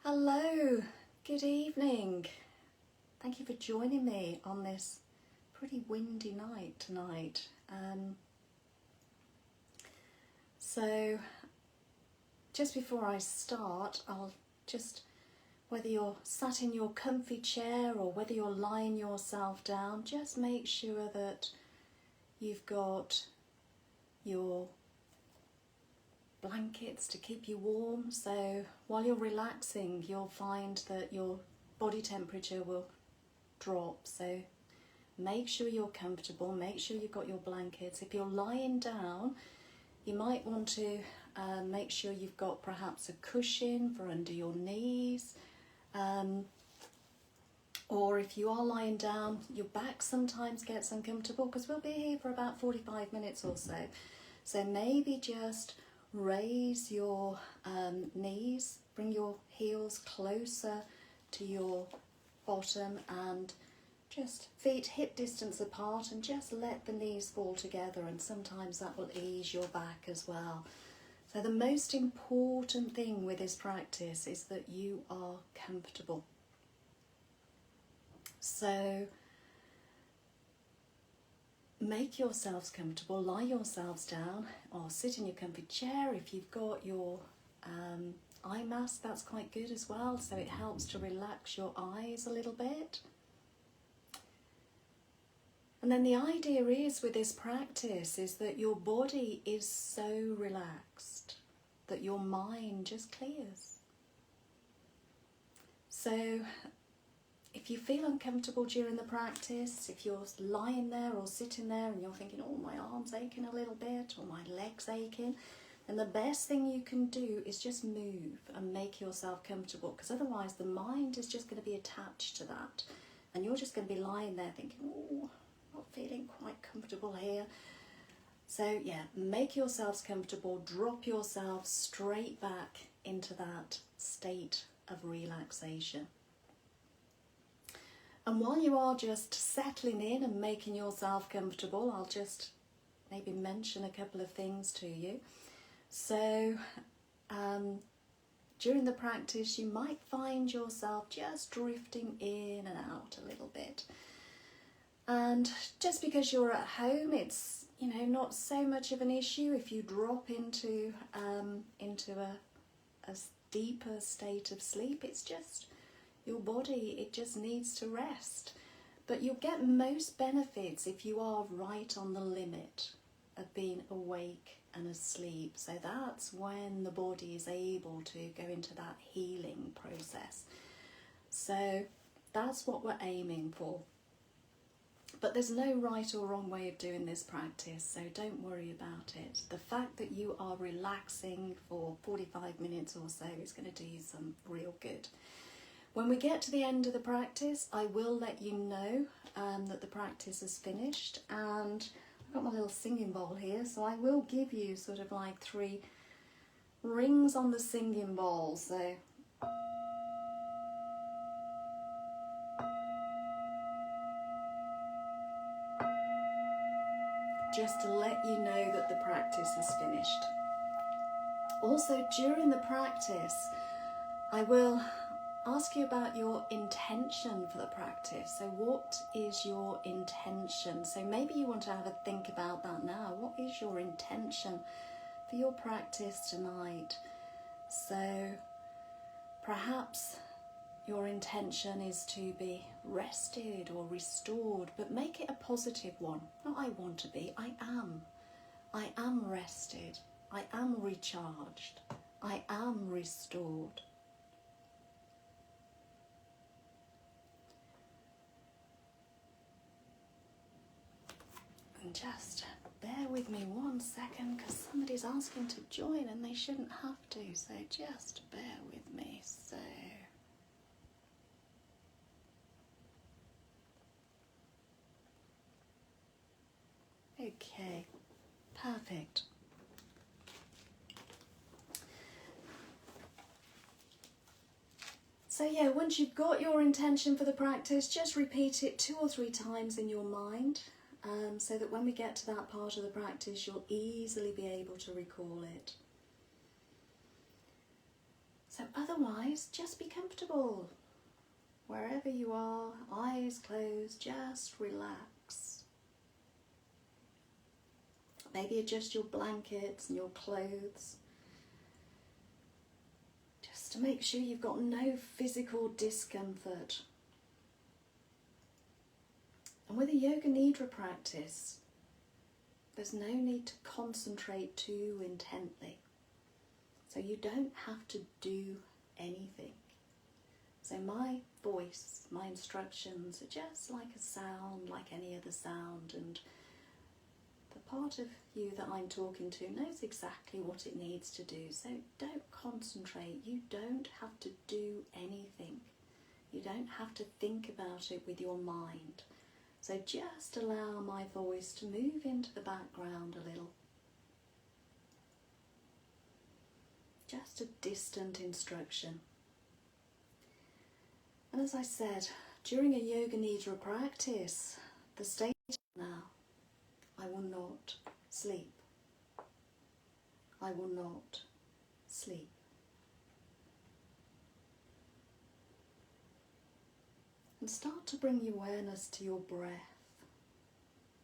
Hello, good evening. Thank you for joining me on this pretty windy night tonight. So just before I start, I'll just, whether you're sat in your comfy chair or whether you're lying yourself down, just make sure that you've got your blankets to keep you warm. So while you're relaxing, you'll find that your body temperature will drop. So make sure you're comfortable, make sure you've got your blankets. If you're lying down, you might want to make sure you've got perhaps a cushion for under your knees. Or if you are lying down, your back sometimes gets uncomfortable because we'll be here for about 45 minutes or so. So maybe just raise your knees, bring your heels closer to your bottom and just feet hip distance apart, and just let the knees fall together, and sometimes that will ease your back as well. So the most important thing with this practice is that you are comfortable. So make yourselves comfortable, lie yourselves down or sit in your comfy chair. If you've got your eye mask, that's quite good as well, so it helps to relax your eyes a little bit. And then the idea is with this practice is that your body is so relaxed that your mind just clears. So if you feel uncomfortable during the practice, if you're lying there or sitting there and you're thinking, oh, my arm's aching a little bit or my leg's aching, then the best thing you can do is just move and make yourself comfortable, because otherwise the mind is just going to be attached to that and you're just going to be lying there thinking, oh, not feeling quite comfortable here. So yeah, make yourselves comfortable, drop yourself straight back into that state of relaxation. And while you are just settling in and making yourself comfortable, I'll just maybe mention a couple of things to you. So during the practice, you might find yourself just drifting in and out a little bit. And just because you're at home, it's, you know, not so much of an issue if you drop into a deeper state of sleep. It's just your body, it just needs to rest. But you'll get most benefits if you are right on the limit of being awake and asleep. So that's when the body is able to go into that healing process. So that's what we're aiming for. But there's no right or wrong way of doing this practice, so don't worry about it. The fact that you are relaxing for 45 minutes or so is going to do you some real good. When we get to the end of the practice, I will let you know that the practice is finished, and I've got my little singing bowl here, so I will give you sort of like 3 rings on the singing bowl. So just to let you know that the practice is finished. Also, during the practice, I will ask you about your intention for the practice. So what is your intention? So maybe you want to have a think about that now. What is your intention for your practice tonight? So perhaps your intention is to be rested or restored, but make it a positive one. Not I want to be, I am. I am rested. I am recharged. I am restored. And just bear with me 1 second, because somebody's asking to join and they shouldn't have to. So just bear with me. So okay, perfect. So yeah, once you've got your intention for the practice, just repeat it 2 or 3 times in your mind, so that when we get to that part of the practice, you'll easily be able to recall it. So otherwise, just be comfortable. Wherever you are, eyes closed, just relax. Maybe adjust your blankets and your clothes, just to make sure you've got no physical discomfort. And with a Yoga Nidra practice, there's no need to concentrate too intently. So you don't have to do anything. So my voice, my instructions are just like a sound, like any other sound, and the part of you that I'm talking to knows exactly what it needs to do. So don't concentrate. You don't have to do anything. You don't have to think about it with your mind. So just allow my voice to move into the background a little. Just a distant instruction. And as I said, during a Yoga Nidra practice, the state now, I will not sleep. I will not sleep. And start to bring your awareness to your breath,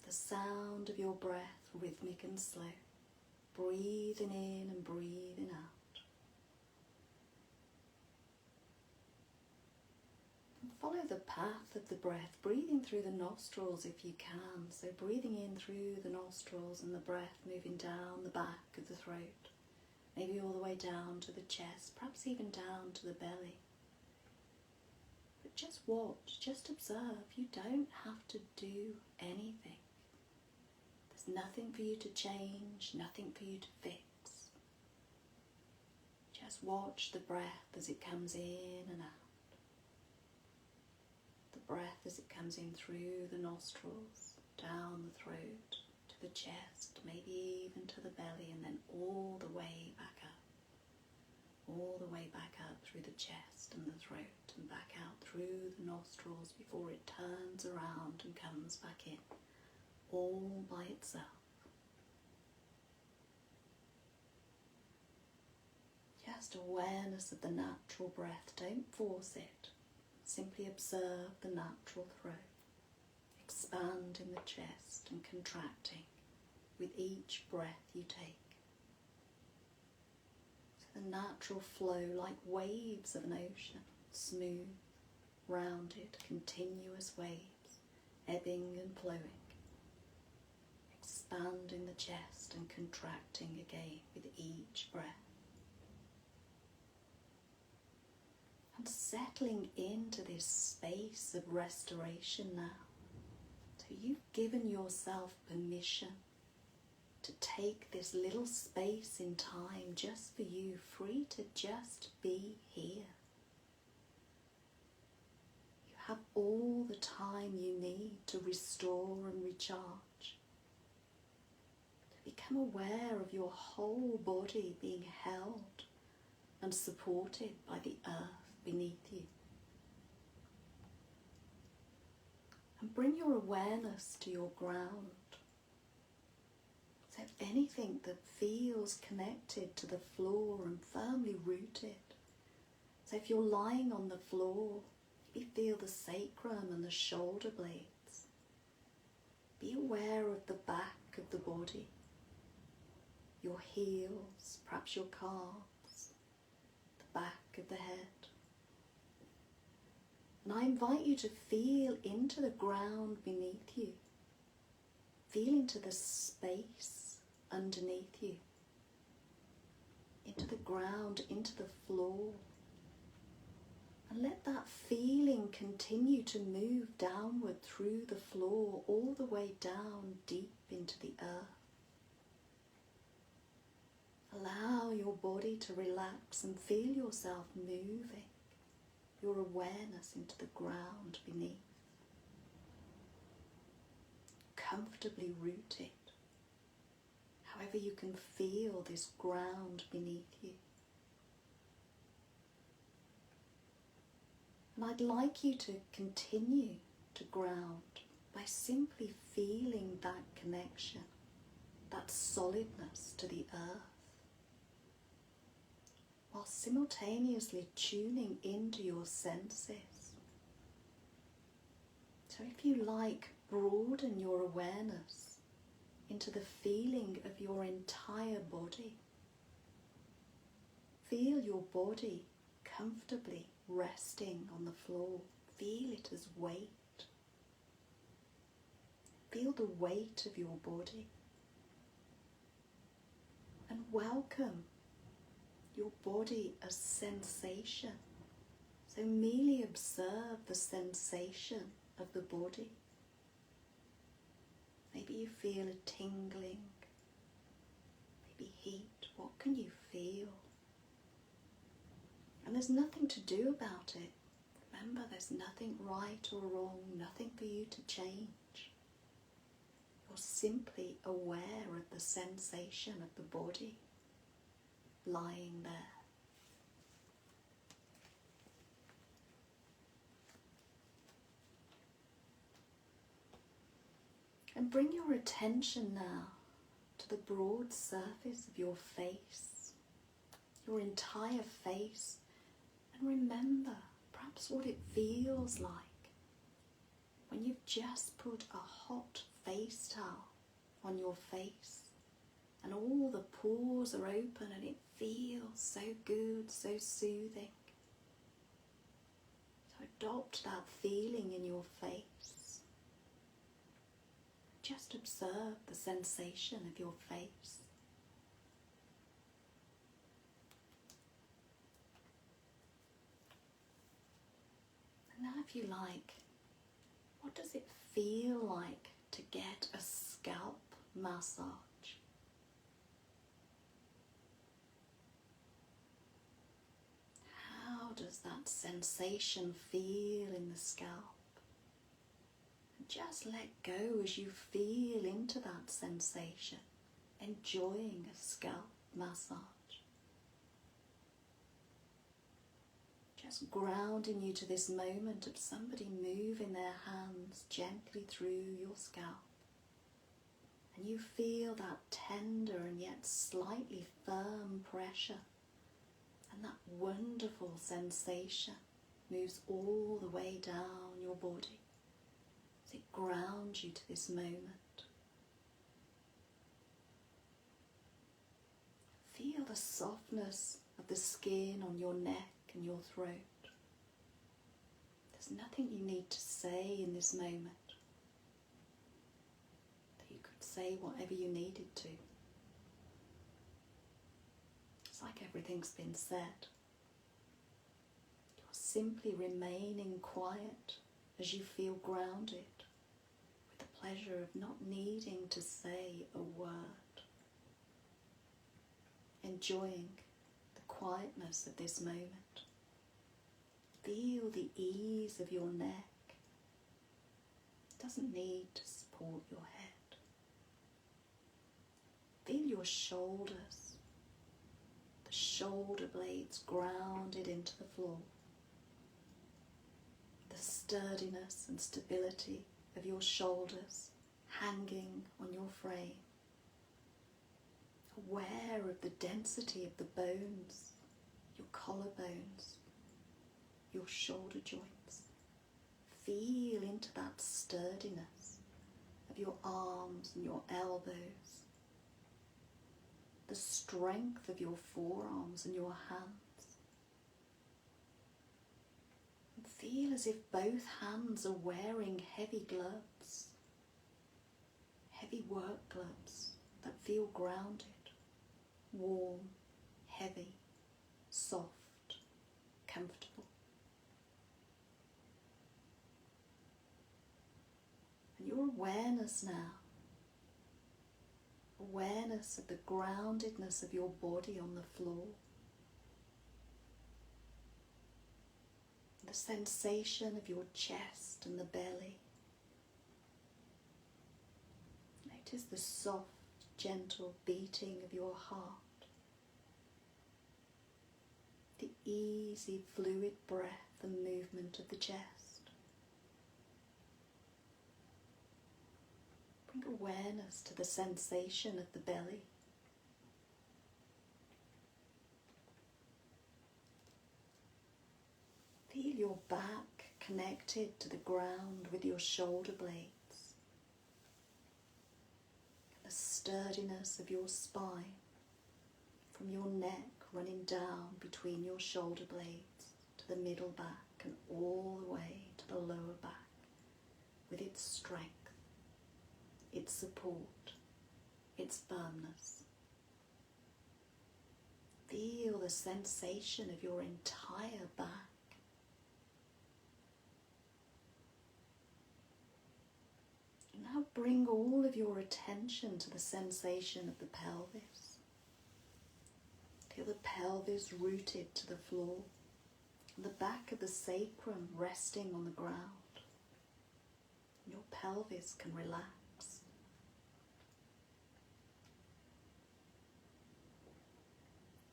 the sound of your breath, rhythmic and slow, breathing in and breathing out. Follow the path of the breath, breathing through the nostrils if you can. So breathing in through the nostrils and the breath moving down the back of the throat, maybe all the way down to the chest, perhaps even down to the belly. But just watch, just observe. You don't have to do anything. There's nothing for you to change, nothing for you to fix. Just watch the breath as it comes in and out. Breath as it comes in through the nostrils, down the throat, to the chest, maybe even to the belly, and then all the way back up. All the way back up through the chest and the throat, and back out through the nostrils before it turns around and comes back in, all by itself. Just awareness of the natural breath, don't force it. Simply observe the natural throat, expanding the chest and contracting with each breath you take. So the natural flow, like waves of an ocean, smooth, rounded, continuous waves, ebbing and flowing, expanding the chest and contracting again with each breath. And settling into this space of restoration now. So you've given yourself permission to take this little space in time just for you, free to just be here. You have all the time you need to restore and recharge, to become aware of your whole body being held and supported by the earth beneath you. And bring your awareness to your ground. So anything that feels connected to the floor and firmly rooted. So if you're lying on the floor, maybe feel the sacrum and the shoulder blades. Be aware of the back of the body, your heels, perhaps your calves, the back of the head. And I invite you to feel into the ground beneath you. Feel into the space underneath you. Into the ground, into the floor. And let that feeling continue to move downward through the floor, all the way down deep into the earth. Allow your body to relax and feel yourself moving. Your awareness into the ground beneath, comfortably rooted, however you can feel this ground beneath you. And I'd like you to continue to ground by simply feeling that connection, that solidness to the earth, while simultaneously tuning into your senses. So if you like, broaden your awareness into the feeling of your entire body. Feel your body comfortably resting on the floor. Feel it as weight. Feel the weight of your body. And welcome your body as sensation. So merely observe the sensation of the body. Maybe you feel a tingling, maybe heat. What can you feel? And there's nothing to do about it. Remember, there's nothing right or wrong, nothing for you to change. You're simply aware of the sensation of the body lying there. And bring your attention now to the broad surface of your face, your entire face, and remember perhaps what it feels like when you've just put a hot face towel on your face and all the pores are open and it feels so good, so soothing. So adopt that feeling in your face. Just observe the sensation of your face. And now, if you like, what does it feel like to get a scalp massage? How does that sensation feel in the scalp? And just let go as you feel into that sensation, enjoying a scalp massage. Just grounding you to this moment of somebody moving their hands gently through your scalp. And you feel that tender and yet slightly firm pressure. And that wonderful sensation moves all the way down your body as it grounds you to this moment. Feel the softness of the skin on your neck and your throat. There's nothing you need to say in this moment. You could say whatever you needed to. It's like everything's been said. You're simply remaining quiet as you feel grounded, with the pleasure of not needing to say a word. Enjoying the quietness of this moment. Feel the ease of your neck. It doesn't need to support your head. Feel your shoulders, the shoulder blades grounded into the floor. The sturdiness and stability of your shoulders hanging on your frame. Aware of the density of the bones, your collarbones, your shoulder joints. Feel into that sturdiness of your arms and your elbows. The strength of your forearms and your hands. And feel as if both hands are wearing heavy gloves, heavy work gloves that feel grounded. Warm, heavy, soft, comfortable. And your awareness now, awareness of the groundedness of your body on the floor, the sensation of your chest and the belly. Notice the soft, gentle beating of your heart, the easy fluid breath and movement of the chest. Bring awareness to the sensation of the belly. your back connected to the ground with your shoulder blades. The sturdiness of your spine from your neck running down between your shoulder blades to the middle back and all the way to the lower back with its strength, its support, its firmness. Feel the sensation of your entire back. Now bring all of your attention to the sensation of the pelvis. Feel the pelvis rooted to the floor, and the back of the sacrum resting on the ground. Your pelvis can relax.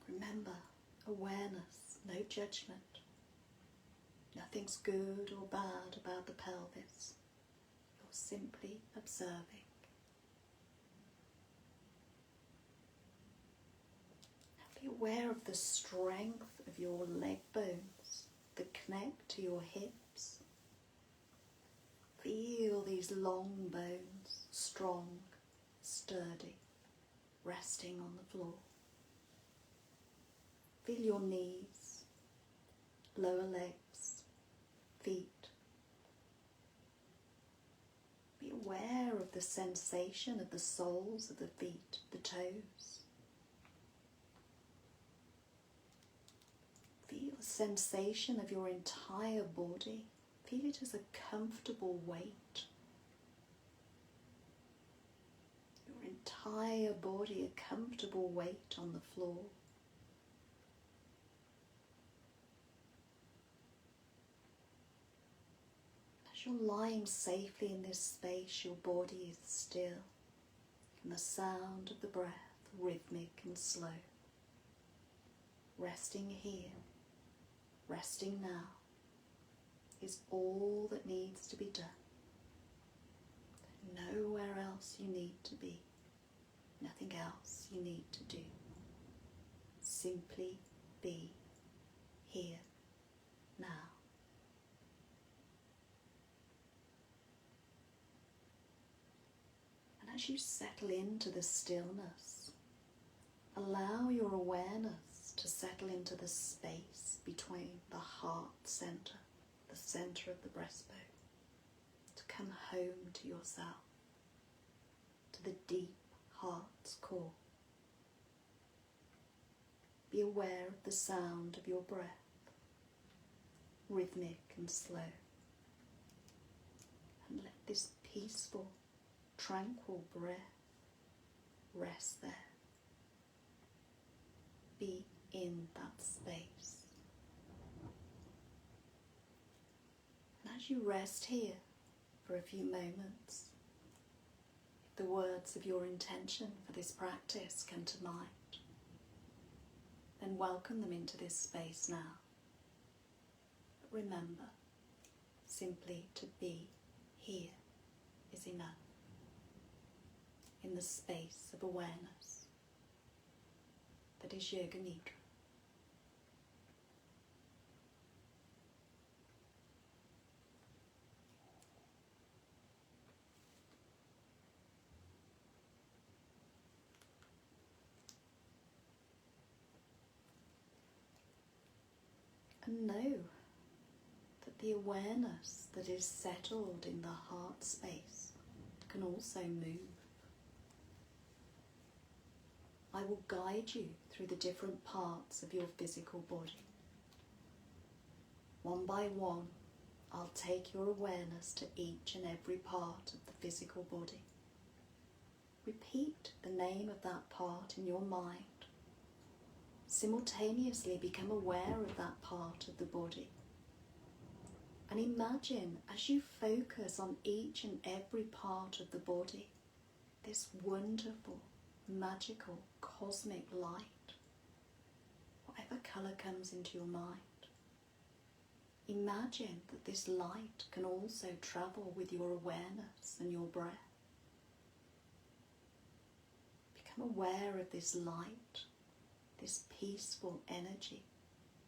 Remember, awareness, no judgment. Nothing's good or bad about the pelvis. You're simply observing. Be aware of the strength of your leg bones that connect to your hips. Feel these long bones, strong, sturdy, resting on the floor. Feel your knees, lower legs, feet. Be aware of the sensation of the soles of the feet, the toes. Feel the sensation of your entire body. Feel it as a comfortable weight. Your entire body, a comfortable weight on the floor. As you're lying safely in this space, your body is still, and the sound of the breath, rhythmic and slow. Resting here, resting now, is all that needs to be done. Nowhere else you need to be, nothing else you need to do. Simply be here, now. And as you settle into the stillness, allow your awareness to settle into the space between the heart center, the center of the breastbone, to come home to yourself, to the deep heart's core. Be aware of the sound of your breath, rhythmic and slow, and let this peaceful, tranquil breath rest there. Be in that space. And as you rest here for a few moments, if the words of your intention for this practice come to mind, then welcome them into this space now. But remember, simply to be here is enough, in the space of awareness that is Yoga Nidra. And know that the awareness that is settled in the heart space can also move. I will guide you through the different parts of your physical body. One by one, I'll take your awareness to each and every part of the physical body. Repeat the name of that part in your mind. Simultaneously become aware of that part of the body. And imagine, as you focus on each and every part of the body, this wonderful, magical, cosmic light, whatever colour comes into your mind. Imagine that this light can also travel with your awareness and your breath. Become aware of this light, this peaceful energy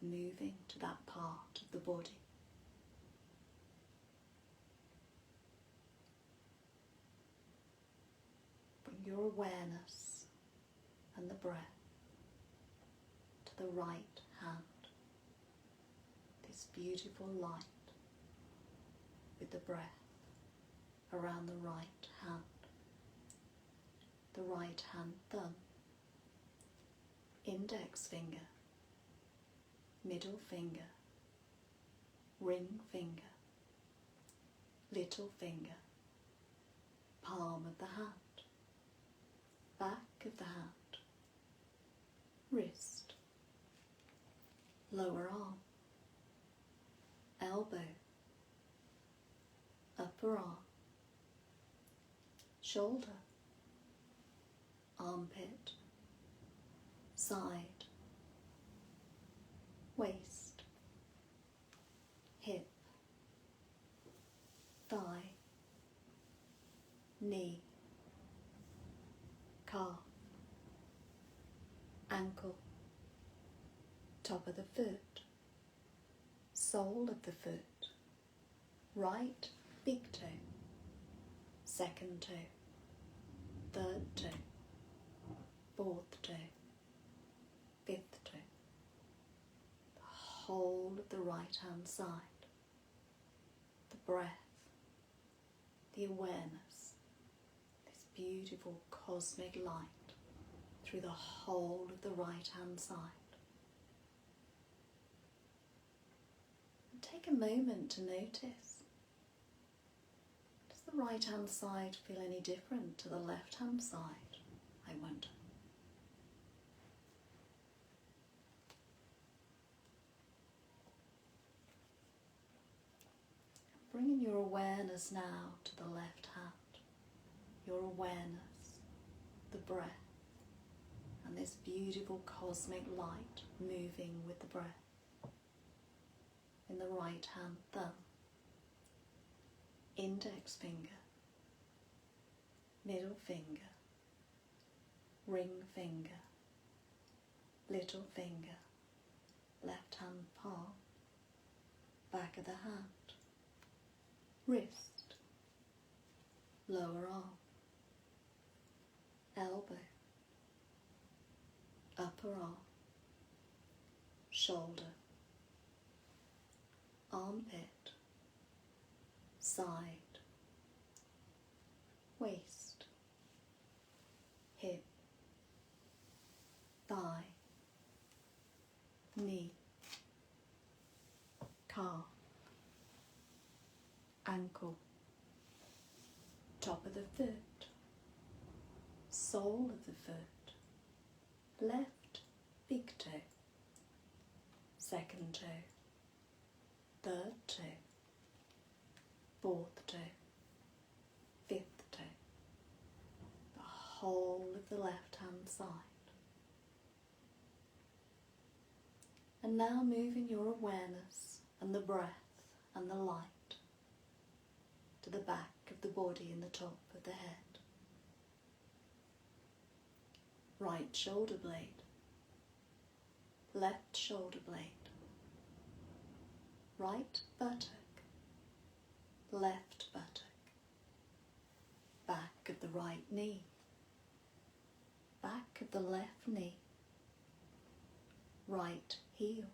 moving to that part of the body. your awareness and the breath to the right hand. This beautiful light with the breath around the right hand. The right hand thumb, index finger, middle finger, ring finger, little finger, palm of the hand, back of the hand, wrist, lower arm, elbow, upper arm, shoulder, armpit, side, waist, hip, thigh, knee, calf, ankle, top of the foot, sole of the foot, right big toe, second toe, third toe, fourth toe, fifth toe, the whole of the right hand side, the breath, the awareness, this beautiful cosmic light through the whole of the right hand side. And take a moment to notice, does the right hand side feel any different to the left hand side, I wonder? Bringing your awareness now to the left hand, your awareness, the breath, and this beautiful cosmic light moving with the breath. In the right hand thumb, index finger, middle finger, ring finger, little finger, left hand palm, back of the hand, wrist, lower arm, elbow, upper arm, shoulder, armpit, side, waist, hip, thigh, knee, calf, ankle, top of the foot, sole of the foot, left big toe, second toe, third toe, fourth toe, fifth toe, the whole of the left hand side. And now moving your awareness and the breath and the light to the back of the body and the top of the head. Right shoulder blade, left shoulder blade, right buttock, left buttock, back of the right knee, back of the left knee, right heel,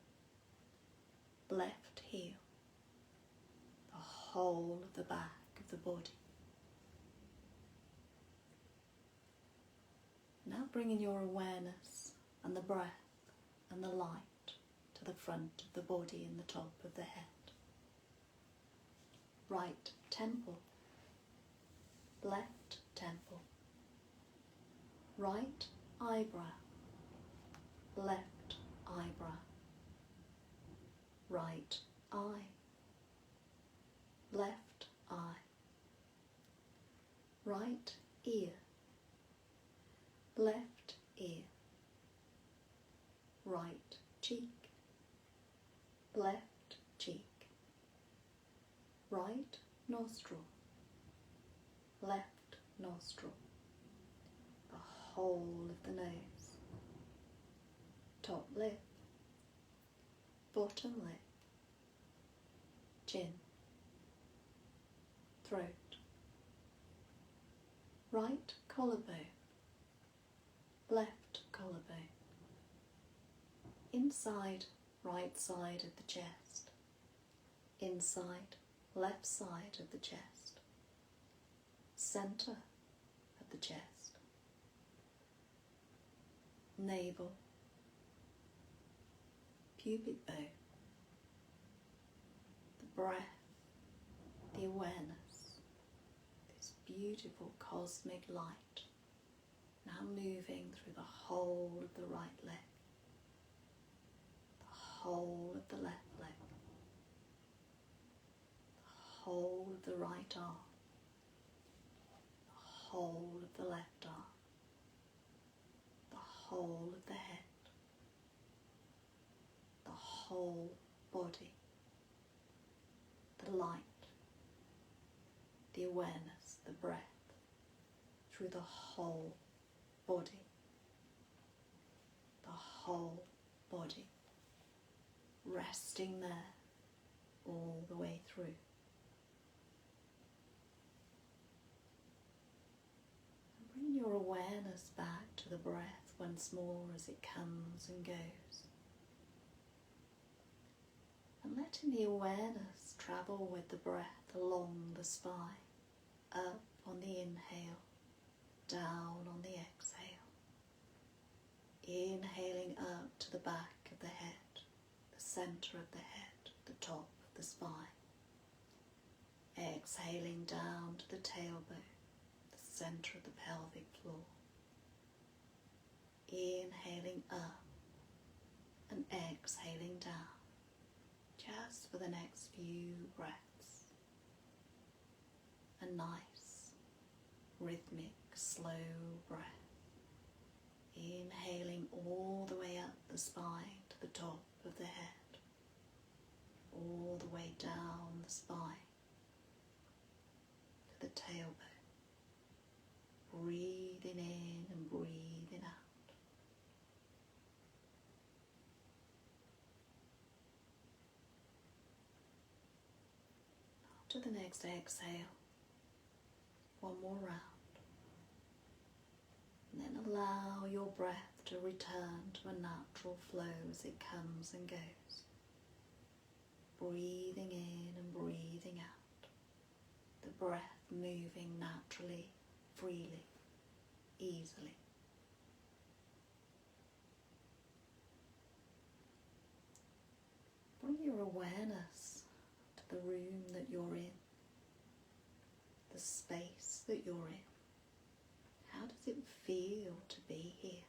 left heel, the whole of the back of the body. Now bringing your awareness and the breath and the light to the front of the body and the top of the head. Right temple, left temple, right eyebrow, left eyebrow, right eye, left eye, right ear, left ear, right cheek, left cheek, right nostril, left nostril, the whole of the nose, top lip, bottom lip, chin, throat, right collarbone, left collarbone, inside right side of the chest, inside left side of the chest, centre of the chest, navel, pubic bone, the breath, the awareness, this beautiful cosmic light now moving through the whole of the right leg, the whole of the left leg, the whole of the right arm, the whole of the left arm, the whole of the head, the whole body, the light, the awareness, the breath, through the whole body, the whole body, resting there all the way through. And bring your awareness back to the breath once more as it comes and goes. And letting the awareness travel with the breath along the spine, up on the inhale, down on the exhale. Inhaling up to the back of the head, the centre of the head, the top of the spine. Exhaling down to the tailbone, the centre of the pelvic floor. Inhaling up and exhaling down, just for the next few breaths. A nice, rhythmic, slow breath. Inhaling all the way up the spine to the top of the head, all the way down the spine to the tailbone. Breathing in and breathing out. After the next exhale, one more round. And then allow your breath to return to a natural flow as it comes and goes. Breathing in and breathing out. The breath moving naturally, freely, easily. Bring your awareness to the room that you're in, the space that you're in. How does it feel to be here?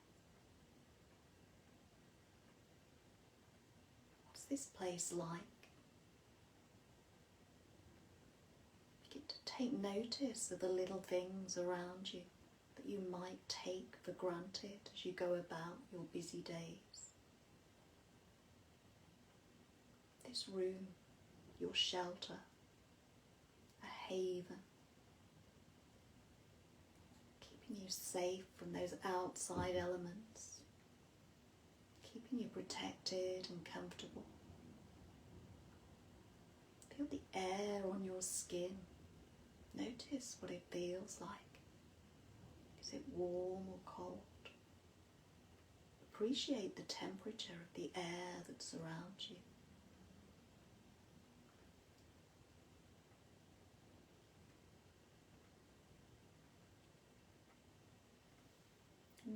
What's this place like? Begin to take notice of the little things around you that you might take for granted as you go about your busy days. This room, your shelter, a haven, keeping you safe from those outside elements, keeping you protected and comfortable. Feel the air on your skin. Notice what it feels like. Is it warm or cold? Appreciate the temperature of the air that surrounds you.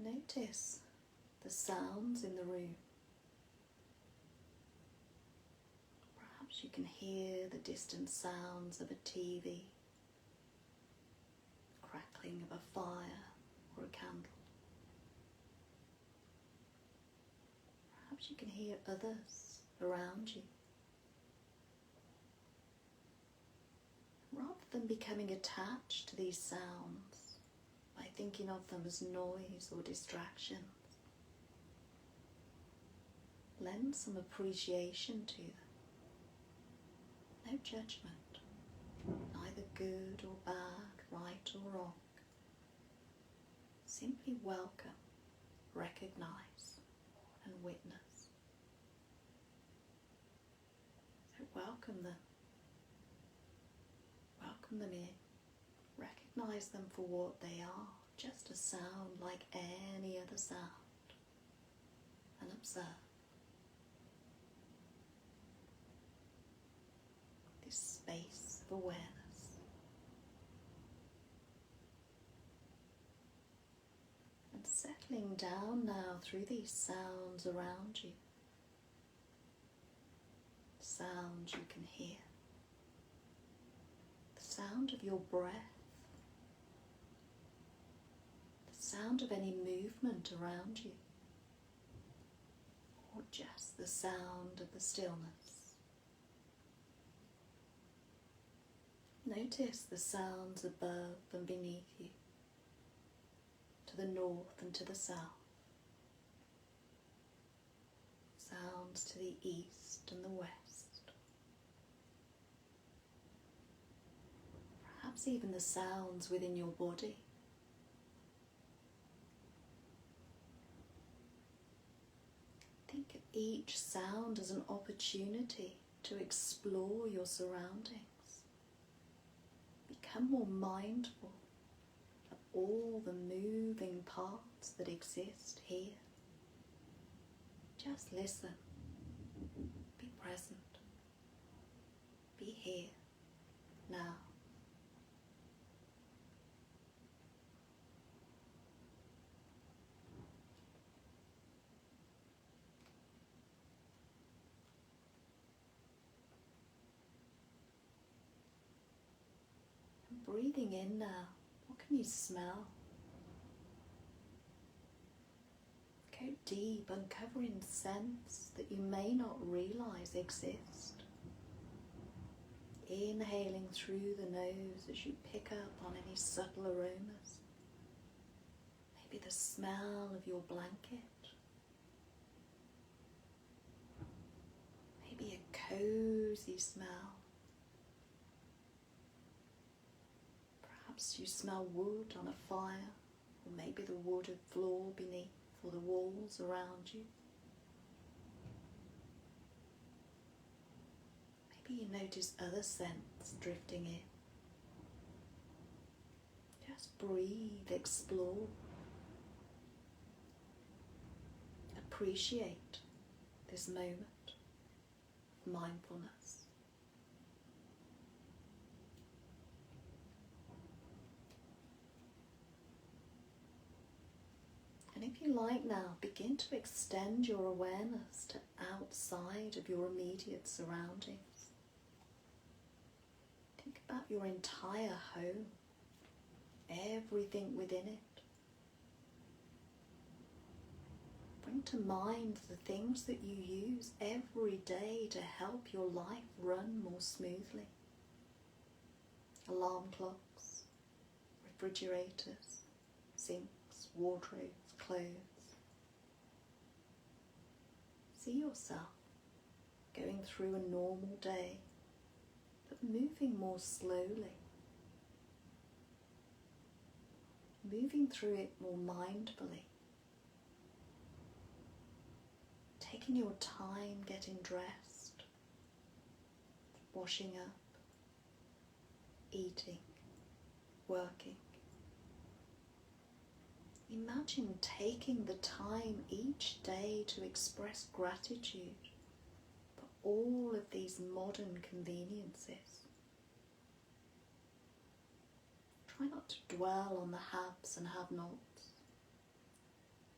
Notice the sounds in the room. Perhaps you can hear the distant sounds of a TV, crackling of a fire or a candle. Perhaps you can hear others around you. Rather than becoming attached to these sounds, by thinking of them as noise or distractions, lend some appreciation to them. No judgment, neither good or bad, right or wrong. Simply welcome, recognize, and witness. So welcome them. Welcome them in. Recognize them for what they are, just a sound like any other sound, and observe this space of awareness. And settling down now through these sounds around you, sounds you can hear, the sound of your breath, the sound of any movement around you, or just the sound of the stillness. Notice the sounds above and beneath you, to the north and to the south, sounds to the east and the west. Perhaps even the sounds within your body. Think of each sound as an opportunity to explore your surroundings. Become more mindful of all the moving parts that exist here. Just listen. Be present. Be here, now. Breathing in now, what can you smell? Go deep, uncovering scents that you may not realize exist. Inhaling through the nose as you pick up on any subtle aromas. Maybe the smell of your blanket. Maybe a cozy smell. Perhaps you smell wood on a fire, or maybe the wooded floor beneath, or the walls around you. Maybe you notice other scents drifting in. Just breathe, explore. Appreciate this moment of mindfulness. And if you like now, begin to extend your awareness to outside of your immediate surroundings. Think about your entire home, everything within it. Bring to mind the things that you use every day to help your life run more smoothly. Alarm clocks, refrigerators, sinks, wardrobes, clothes. See yourself going through a normal day, but moving more slowly. Moving through it more mindfully. Taking your time getting dressed, washing up, eating, working. Imagine taking the time each day to express gratitude for all of these modern conveniences. Try not to dwell on the haves and have-nots.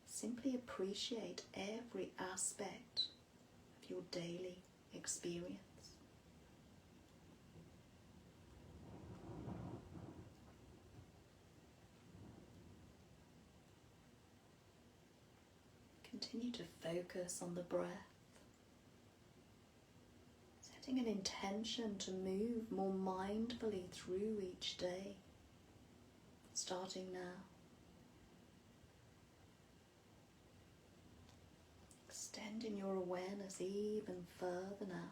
Simply appreciate every aspect of your daily experience. Continue to focus on the breath, setting an intention to move more mindfully through each day, starting now. Extending your awareness even further now.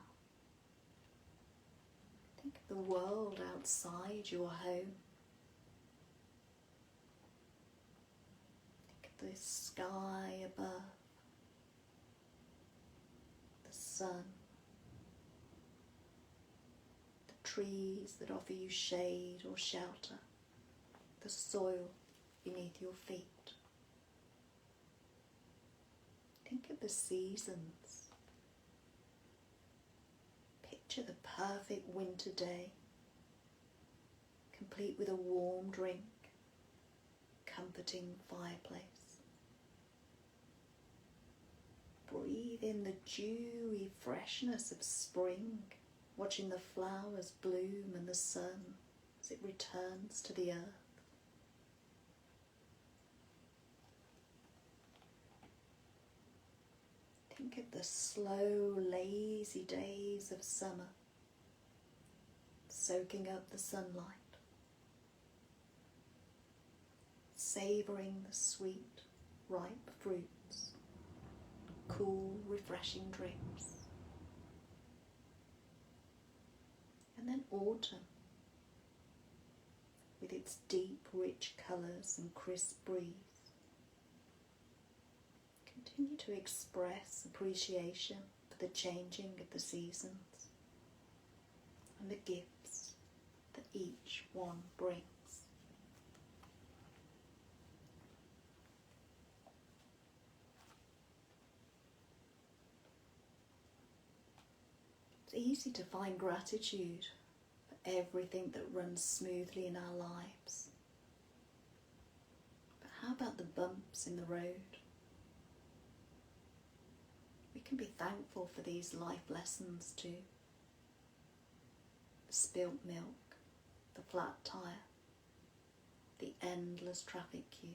Think of the world outside your home. Think of the sky above, the sun, the trees that offer you shade or shelter, the soil beneath your feet. Think of the seasons. Picture the perfect winter day, complete with a warm drink, comforting fireplace. Breathe in the dewy freshness of spring, watching the flowers bloom and the sun as it returns to the earth. Think of the slow, lazy days of summer, soaking up the sunlight, savouring the sweet, ripe fruits, cool, refreshing drinks. And then autumn, with its deep, rich colours and crisp breeze. Continue to express appreciation for the changing of the seasons and the gifts that each one brings. It's easy to find gratitude for everything that runs smoothly in our lives. But how about the bumps in the road? We can be thankful for these life lessons too. The spilt milk, the flat tyre, the endless traffic queue.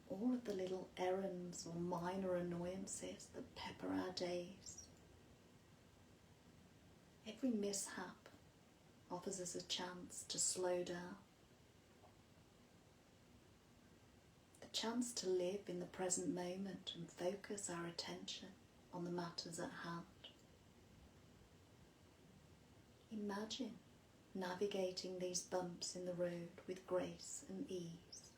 All of the little errands or minor annoyances that pepper our days. Every mishap offers us a chance to slow down. The chance to live in the present moment and focus our attention on the matters at hand. Imagine navigating these bumps in the road with grace and ease,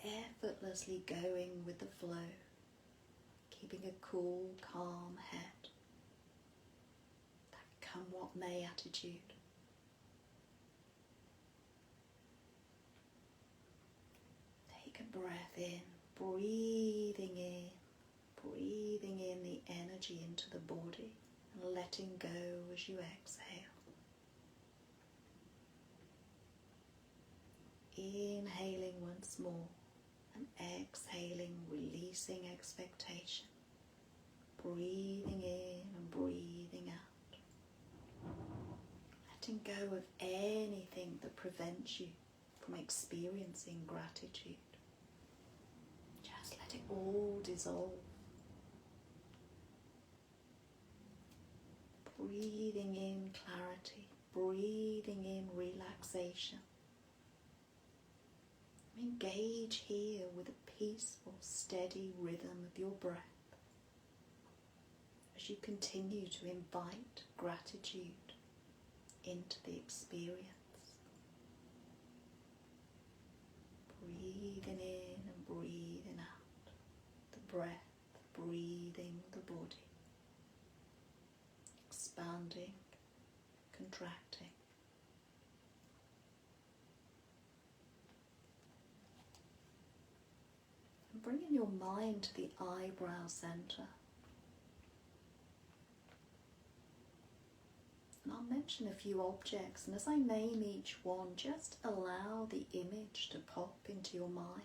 effortlessly going with the flow, keeping a cool, calm head, that come what may attitude. Take a breath in, breathing in the energy into the body and letting go as you exhale. Inhaling once more and exhaling, releasing expectation. Breathing in and breathing out. Letting go of anything that prevents you from experiencing gratitude. Just let it all dissolve. Breathing in clarity, breathing in relaxation. Engage here with a peaceful, steady rhythm of your breath as you continue to invite gratitude into the experience. Breathing in and breathing out. The breath breathing the body. Expanding, contracting. And bringing your mind to the eyebrow center. And I'll mention a few objects, and as I name each one, just allow the image to pop into your mind.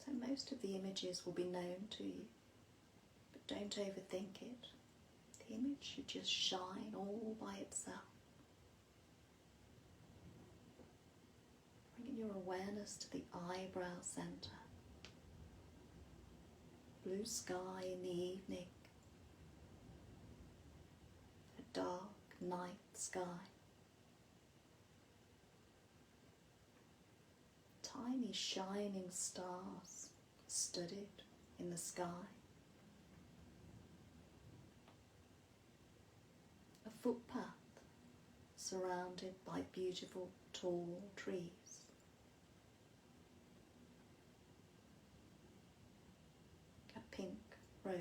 So most of the images will be known to you, but don't overthink it. The image should just shine all by itself. Bringing your awareness to the eyebrow center. Blue sky in the evening. A dark night sky. Tiny shining stars studded in the sky. A footpath surrounded by beautiful tall trees. A pink rose.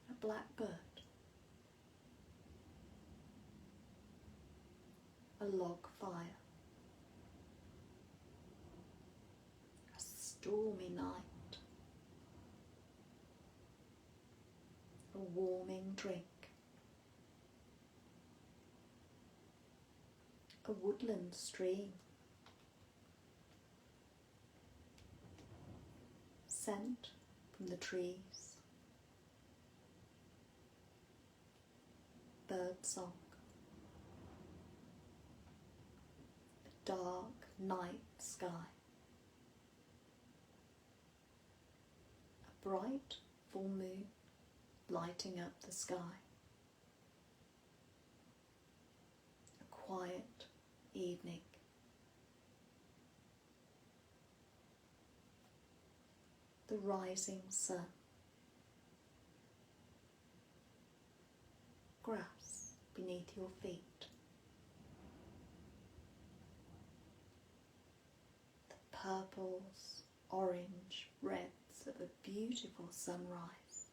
A blackbird. a log fire, a stormy night, a warming drink, a woodland stream, scent from the trees, bird song, a dark night sky, a bright full moon lighting up the sky, a quiet evening, the rising sun, grass beneath your feet, the purples, orange, reds of a beautiful sunrise,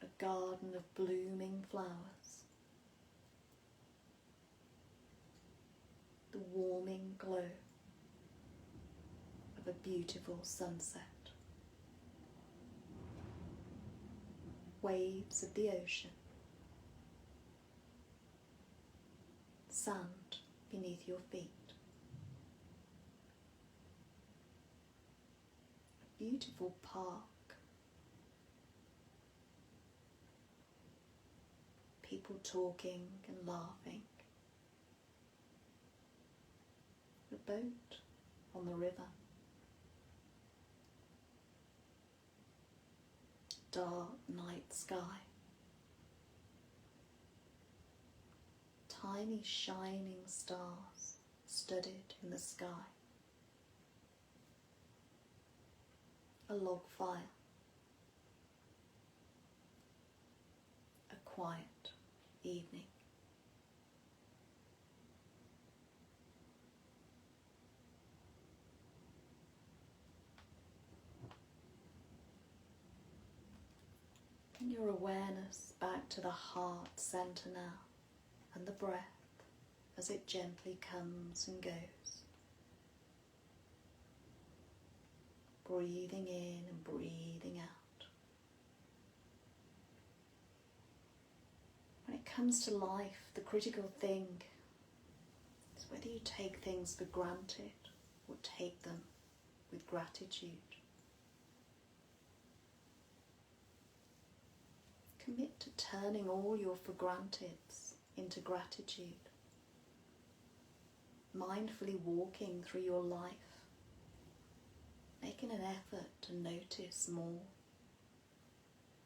a garden of blooming flowers, the warming glow of a beautiful sunset, waves of the ocean, sand beneath your feet, a beautiful park, people talking and laughing, a boat on the river, dark night sky, tiny shining stars studded in the sky, a log fire, a quiet evening. Bring your awareness back to the heart centre now, and the breath as it gently comes and goes. Breathing in and breathing out. When it comes to life, the critical thing is whether you take things for granted or take them with gratitude. Commit to turning all your for granteds into gratitude. Mindfully walking through your life, making an effort to notice more,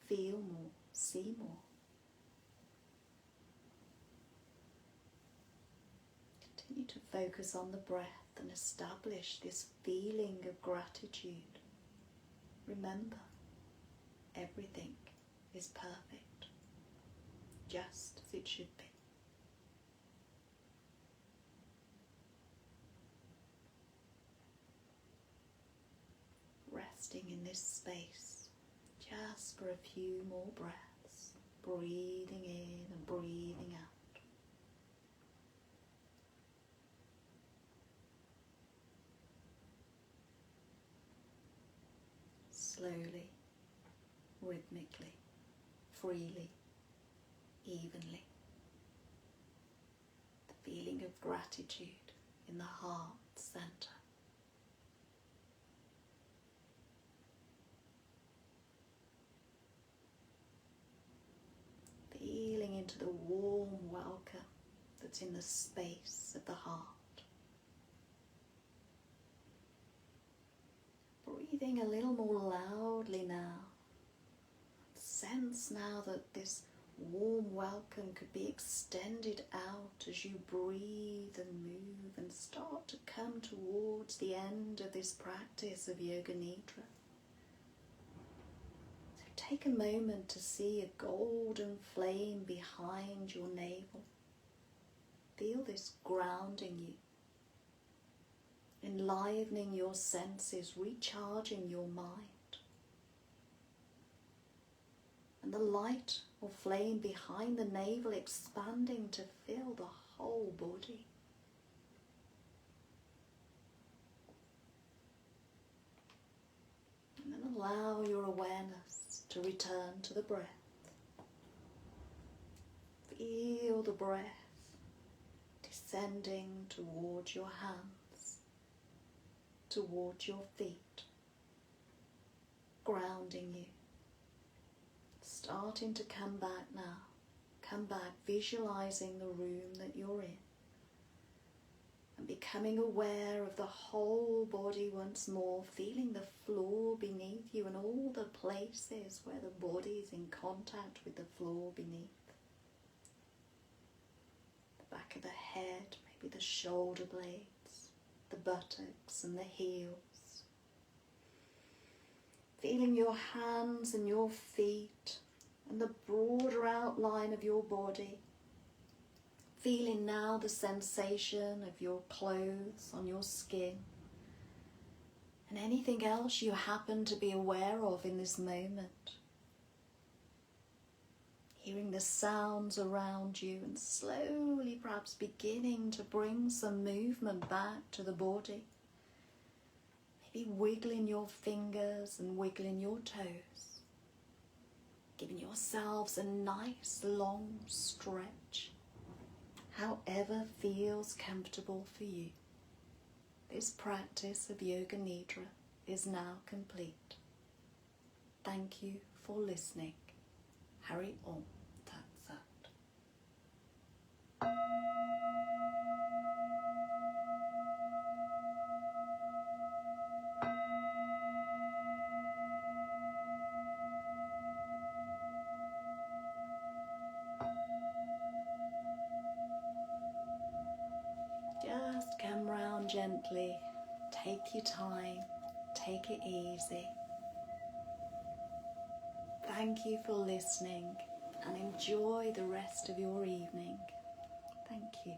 feel more, see more. Continue to focus on the breath and establish this feeling of gratitude. Remember, everything is perfect, just as it should be. Resting in this space just for a few more breaths, breathing in and breathing out. Slowly, rhythmically, freely, evenly. The feeling of gratitude in the heart centre. Feeling into the warm welcome that's in the space of the heart. Breathing a little more loudly now. Sense now that this warm welcome could be extended out as you breathe and move and start to come towards the end of this practice of Yoga Nidra. So take a moment to see a golden flame behind your navel. Feel this grounding you, enlivening your senses, recharging your mind. and the light or flame behind the navel expanding to fill the whole body. And then allow your awareness to return to the breath. Feel the breath descending towards your hands, towards your feet, grounding you. Starting to come back now. Come back, visualizing the room that you're in and becoming aware of the whole body once more, feeling the floor beneath you and all the places where the body is in contact with the floor beneath. The back of the head, maybe the shoulder blades, the buttocks and the heels. Feeling your hands and your feet and the broader outline of your body. Feeling now the sensation of your clothes on your skin and anything else you happen to be aware of in this moment. Hearing the sounds around you and slowly perhaps beginning to bring some movement back to the body. Maybe wiggling your fingers and wiggling your toes. Giving yourselves a nice long stretch. However feels comfortable for you. This practice of Yoga Nidra is now complete. Thank you for listening. Hari Om Tat Sat. Just come round gently, take your time, take it easy. Thank you for listening and enjoy the rest of your evening. Thank you.